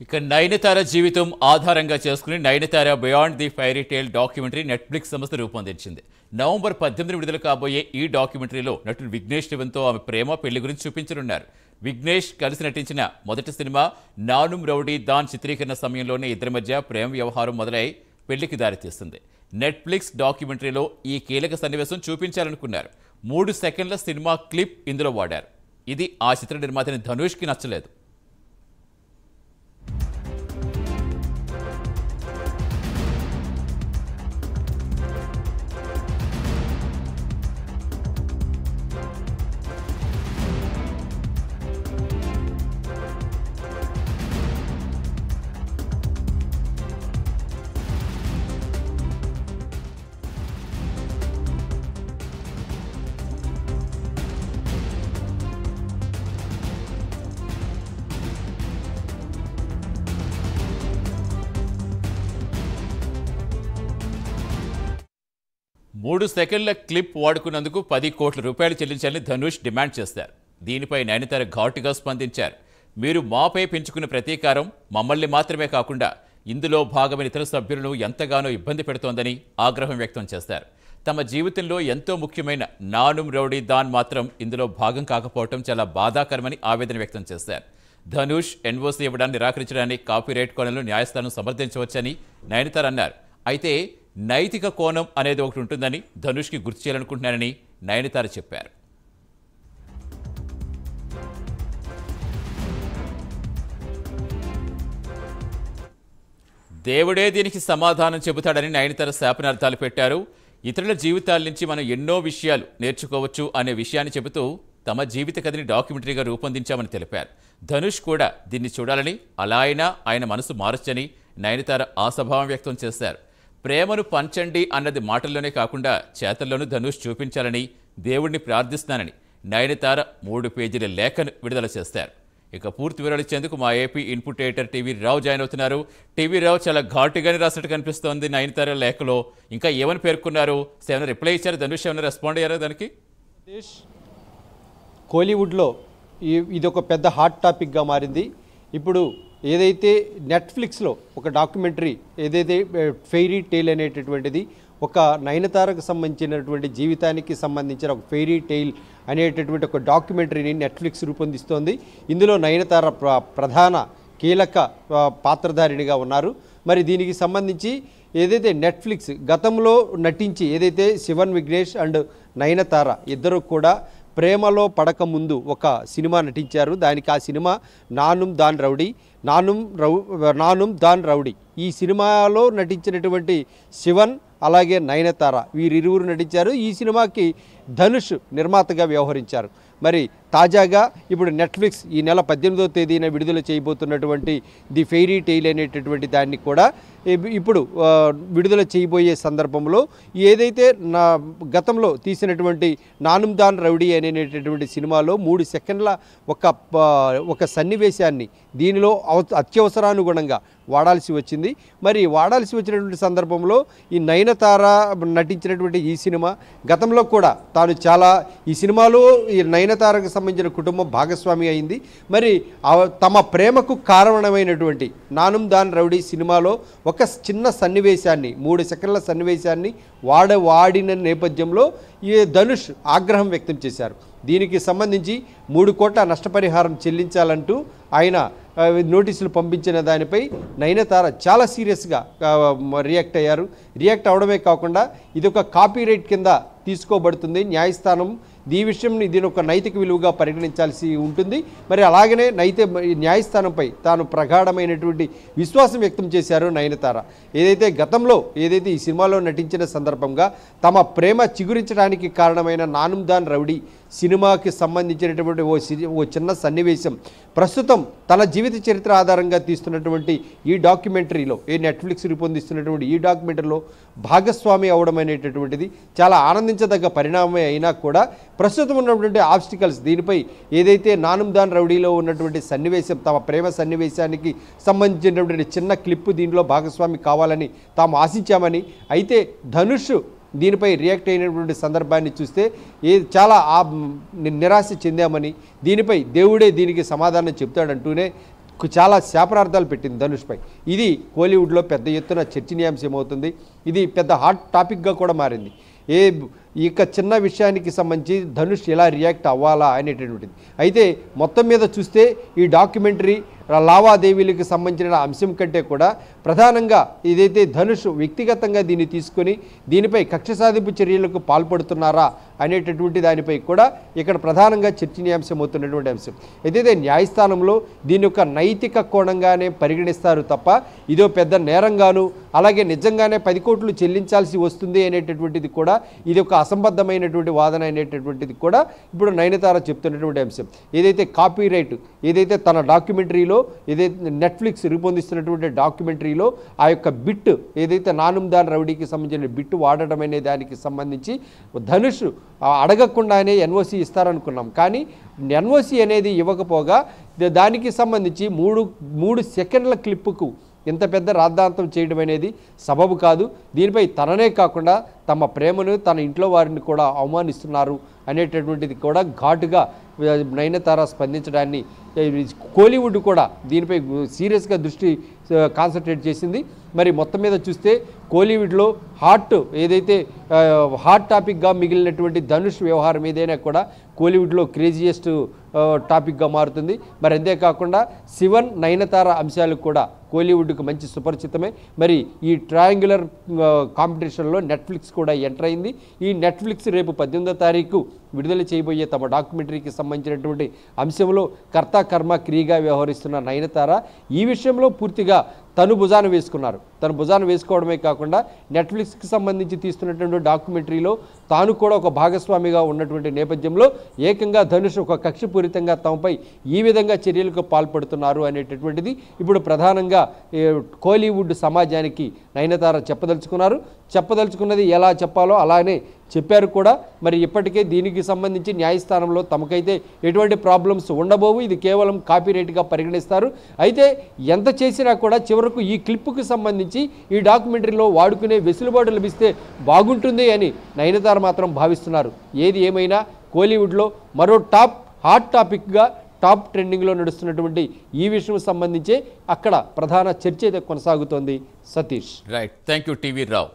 ఇక నయనతార జీవితం ఆధారంగా చేసుకుని Nayanthara beyond the fairy tale documentary Netflix సంస్థ రూపొందించింది. నవంబర్ 18 విడుదల కాబోయే ఈ డాక్యుమెంటరీలో నటుడు విఘ్నేష్ శివన్తో ఆమె ప్రేమ పెళ్లి గురించి చూపించనున్నారు. విఘ్నేష్ కలిసి నటించిన మొదటి సినిమా నానుం రౌడీ దాన్ చిత్రీకరణ సమయంలోనే ఇద్దరి మధ్య ప్రేమ వ్యవహారం మొదలై పెళ్లికి దారితీస్తుంది. నెట్ఫ్లిక్స్ డాక్యుమెంటరీలో ఈ కీలక సన్నివేశం చూపించాలనుకున్నారు. 3 సెకండ్ల సినిమా క్లిప్ ఇందులో వాడారు. ఇది ఆ చిత్ర నిర్మాతని ధనుష్కి నచ్చలేదు. మూడు సెకండ్ల క్లిప్ వాడుకున్నందుకు 10 కోట్ల రూపాయలు చెల్లించాలని ధనుష్ డిమాండ్ చేశారు. దీనిపై నయనతార ఘాటుగా స్పందించారు. మీరు మాపై పెంచుకున్న ప్రతీకారం మమ్మల్ని మాత్రమే కాకుండా ఇందులో భాగమైన ఇతర సభ్యులను ఎంతగానో ఇబ్బంది పెడుతోందని ఆగ్రహం వ్యక్తం చేశారు. తమ జీవితంలో ఎంతో ముఖ్యమైన నానుం రౌడీ దాన్ మాత్రం ఇందులో భాగం కాకపోవడం చాలా బాధాకరమని ఆవేదన వ్యక్తం చేశారు. ధనుష్ ఎన్ఓసీ ఇవ్వడాన్ని నిరాకరించడాన్ని కాపీరైట్ కోణంలో న్యాయస్థానం సమర్థించవచ్చని నయనతార అన్నారు. అయితే నైతిక కోణం అనేది ఒకటి ఉంటుందని ధనుష్కి గుర్తు చేయాలనుకుంటున్నారని నయనతార చెప్పారు. దేవుడే దీనికి సమాధానం చెబుతాడని నయనతార శాపనార్థాలు పెట్టారు. ఇతరుల జీవితాల నుంచి మనం ఎన్నో విషయాలు నేర్చుకోవచ్చు అనే విషయాన్ని చెబుతూ తమ జీవిత కథని డాక్యుమెంటరీగా రూపొందించామని తెలిపారు. ధనుష్ కూడా దీన్ని చూడాలని, అలా అయినా ఆయన మనసు మారచ్చని నయనతార ఆశాభావం వ్యక్తం చేశారు. ప్రేమను పంచండి అన్నది మాటల్లోనే కాకుండా చేతల్లోనూ ధనుష్ చూపించాలని దేవుడిని ప్రార్థిస్తున్నానని నయనతార 3 పేజీల లేఖను విడుదల చేశారు. ఇక పూర్తి వివరాలు ఇచ్చేందుకు మా ఏపీ ఇన్పుట్ ఎడిటర్ టీవీ రావు జాయిన్ అవుతున్నారు. టీవీ రావు, చాలా ఘాటుగానే రాసినట్టు కనిపిస్తోంది నయనతార లేఖలో. ఇంకా ఏమని పేర్కొన్నారు? ఏమైనా రిప్లై ఇచ్చారు? ధనుష్ ఏమైనా రెస్పాండ్ అయ్యారా దానికి? కోలీవుడ్లో ఇది ఒక పెద్ద హాట్ టాపిక్గా మారింది. ఇప్పుడు ఏదైతే నెట్ఫ్లిక్స్లో ఒక డాక్యుమెంటరీ ఏదైతే ఫెయిరీ టేల్ అనేటటువంటిది, ఒక నయనతారకు సంబంధించినటువంటి జీవితానికి సంబంధించిన ఒక ఫెయిరీ టేల్ అనేటటువంటి ఒక డాక్యుమెంటరీని నెట్ఫ్లిక్స్ రూపొందిస్తోంది. ఇందులో నయనతార ప్రధాన కీలక పాత్రధారిణిగా ఉన్నారు. మరి దీనికి సంబంధించి ఏదైతే నెట్ఫ్లిక్స్ గతంలో నటించి ఏదైతే శివన్ విఘ్నేష్ అండ్ నయనతార ఇద్దరు కూడా ప్రేమలో పడక ముందు ఒక సినిమా నటించారు. దానికి ఆ సినిమా నానుం దాన్ రౌడీ. ఈ సినిమాలో నటించినటువంటి శివన్ అలాగే నయనతార వీరిరువురు నటించారు. ఈ సినిమాకి ధనుష్ నిర్మాతగా వ్యవహరించారు. మరి తాజాగా ఇప్పుడు నెట్ఫ్లిక్స్ ఈ నెల 18వ తేదీన విడుదల చేయబోతున్నటువంటి ది ఫెయిరీ టెయిల్ అనేటటువంటి దాన్ని కూడా ఇప్పుడు విడుదల చేయబోయే సందర్భంలో ఏదైతే గతంలో తీసినటువంటి నానుం దాన్ రౌడీ అనేటటువంటి సినిమాలో 3 సెకండ్ల ఒక సన్నివేశాన్ని దీనిలో అత్యవసరానుగుణంగా వాడాల్సి వచ్చింది. మరి వాడాల్సి వచ్చినటువంటి సందర్భంలో ఈ నయనతార నటించినటువంటి ఈ సినిమా గతంలో కూడా తాను ఈ సినిమాలో ఈ నయనతారకు సంబంధించిన కుటుంబం భాగస్వామి అయింది. మరి తమ ప్రేమకు కారణమైనటువంటి నానుం దాన్ రౌడీ సినిమాలో ఒక చిన్న సన్నివేశాన్ని 3 సెకండ్ల సన్నివేశాన్ని వాడిన నేపథ్యంలో ఈ ధనుష్ ఆగ్రహం వ్యక్తం చేశారు. దీనికి సంబంధించి 3 కోట్ల నష్టపరిహారం చెల్లించాలంటూ ఆయన నోటీసులు పంపించిన దానిపై నయనతార చాలా సీరియస్గా రియాక్ట్ అయ్యారు. రియాక్ట్ అవడమే కాకుండా ఇది ఒక కాపీరైట్ కింద తీసుకోబడుతుంది. న్యాయస్థానం ఈ విషయంని దీని ఒక నైతిక విలువగా పరిగణించాల్సి ఉంటుంది. మరి అలాగనే న్యాయస్థానంపై తాను ప్రగాఢమైనటువంటి విశ్వాసం వ్యక్తం చేశారు నయనతార. ఏదైతే గతంలో ఈ సినిమాలో నటించిన సందర్భంగా తమ ప్రేమ చిగురించడానికి కారణమైన నానుం దాన్ రౌడీ సినిమాకి సంబంధించినటువంటి ఓ చిన్న సన్నివేశం ప్రస్తుతం తన జీవిత చరిత్ర ఆధారంగా తీస్తున్నటువంటి ఈ డాక్యుమెంటరీలో నెట్ఫ్లిక్స్ రూపొందిస్తున్నటువంటి ఈ డాక్యుమెంటరీలో భాగస్వామి అవడం అనేటటువంటిది చాలా ఆనందించదగ్గ పరిణామమే అయినా కూడా ప్రస్తుతం ఉన్నటువంటి ఆబ్స్టికల్స్ దీనిపై ఏదైతే నానుం దాన్ రౌడీలో ఉన్నటువంటి సన్నివేశం తమ ప్రేమ సన్నివేశానికి సంబంధించినటువంటి చిన్న క్లిప్ దీనిలో భాగస్వామి కావాలని తాము ఆశించామని, అయితే ధనుష్ దీనిపై రియాక్ట్ అయినటువంటి సందర్భాన్ని చూస్తే చాలా నిరాశ చెందామని, దీనిపై దేవుడే దీనికి సమాధానం చెప్తాడంటూనే చాలా శాపనార్థాలు పెట్టింది ధనుష్పై. ఇది కోలీవుడ్లో పెద్ద ఎత్తున చర్చనీయాంశం అవుతుంది. ఇది పెద్ద హాట్ టాపిక్గా కూడా మారింది. ఇక చిన్న విషయానికి సంబంధించి ధనుష్ ఎలా రియాక్ట్ అవ్వాలా అనేటటువంటిది. అయితే మొత్తం మీద చూస్తే ఈ డాక్యుమెంటరీ లావాదేవీలకు సంబంధించిన అంశం కంటే కూడా ప్రధానంగా ఏదైతే ధనుష్ వ్యక్తిగతంగా దీన్ని తీసుకొని దీనిపై కక్ష సాధింపు చర్యలకు పాల్పడుతున్నారా అనేటటువంటి దానిపై కూడా ఇక్కడ ప్రధానంగా చర్చనీయాంశం అవుతున్నటువంటి అంశం. ఏదైతే న్యాయస్థానంలో దీని యొక్క నైతిక కోణంగానే పరిగణిస్తారు తప్ప ఇదో పెద్ద నేరంగాను అలాగే నిజంగానే 10 కోట్లు చెల్లించాల్సి వస్తుంది అనేటటువంటిది కూడా ఇది ఒక అసంబద్ధమైనటువంటి వాదన అనేటటువంటిది కూడా ఇప్పుడు నయనతార చెప్తున్నటువంటి అంశం. ఏదైతే కాపీరైట్ ఏదైతే తన డాక్యుమెంటరీలో ఏదైతే నెట్ఫ్లిక్స్ రూపొందిస్తున్నటువంటి డాక్యుమెంటరీలో ఆ యొక్క బిట్ ఏదైతే నానుమ్దాన్ రౌడీకి సంబంధించిన బిట్ వాడడం అనే దానికి సంబంధించి ధనుష్ అడగకుండానే ఎన్ఓసి ఇస్తారనుకున్నాం. కానీ ఎన్ఓసి అనేది ఇవ్వకపోగా దానికి సంబంధించి మూడు సెకండ్ల క్లిప్పుకు ఇంత పెద్ద రాద్ధాంతం చేయడం అనేది సబబు కాదు. దీనిపై తననే కాకుండా తమ ప్రేమను తన ఇంట్లో వారిని కూడా అవమానిస్తున్నారు అనేటటువంటిది కూడా ఘాటుగా నయనతార స్పందించడాన్ని కోలీవుడ్ కూడా దీనిపై సీరియస్గా దృష్టి కాన్సన్ట్రేట్ చేసింది. మరి మొత్తం మీద చూస్తే కోలీవుడ్లో ఏదైతే హాట్ టాపిక్గా మిగిలినటువంటి ధనుష్ వ్యవహారం ఏదైనా కూడా కోలీవుడ్లో క్రేజియెస్ట్ టాపిక్గా మారుతుంది. మరి అంతేకాకుండా శివన్ నయనతార అంశాలు కూడా కోలీవుడ్కు మంచి సుపరిచితమే. మరి ఈ ట్రయాంగులర్ కాంపిటీషన్లో నెట్ఫ్లిక్స్ కూడా ఎంటర్ అయింది. ఈ నెట్ఫ్లిక్స్ రేపు 18వ తారీఖు విడుదల చేయబోయే తమ డాక్యుమెంటరీకి సంబంధించినటువంటి అంశంలో కర్త కర్మ క్రియగా వ్యవహరిస్తున్న నయనతార ఈ విషయంలో పూర్తిగా తను భుజాన వేసుకున్నారు. తను భుజాన వేసుకోవడమే కాకుండా నెట్ఫ్లిక్స్కి సంబంధించి తీస్తున్నటువంటి డాక్యుమెంటరీలో తాను కూడా ఒక భాగస్వామిగా ఉన్నటువంటి నేపథ్యంలో ఏకంగా ధనుష్ ఒక కక్షపూరితంగా తమపై ఈ విధంగా చర్యలకు పాల్పడుతున్నారు అనేటటువంటిది ఇప్పుడు ప్రధానంగా కోలీవుడ్ సమాజానికి నయనతార చెప్పదలుచుకున్నది ఎలా చెప్పాలో అలానే చెప్పారు కూడా. మరి ఇప్పటికే దీనికి సంబంధించి న్యాయస్థానంలో తమకైతే ఎటువంటి ప్రాబ్లమ్స్ ఉండబోవు, ఇది కేవలం కాపీరైట్గా పరిగణిస్తారు. అయితే ఎంత చేసినా కూడా చివరకు ఈ క్లిప్పుకు సంబంధించి ఈ డాక్యుమెంటరీలో వాడుకునే వెసులుబాటు లభిస్తే బాగుంటుంది అని నయనతార మాత్రం భావిస్తున్నారు. ఏది ఏమైనా కోలీవుడ్లో మరో హాట్ టాపిక్గా టాప్ ట్రెండింగ్లో నడుస్తున్నటువంటి ఈ విషయం సంబంధించే అక్కడ ప్రధాన చర్చ అయితే కొనసాగుతోంది. Satish. Right, thank you TV Rao.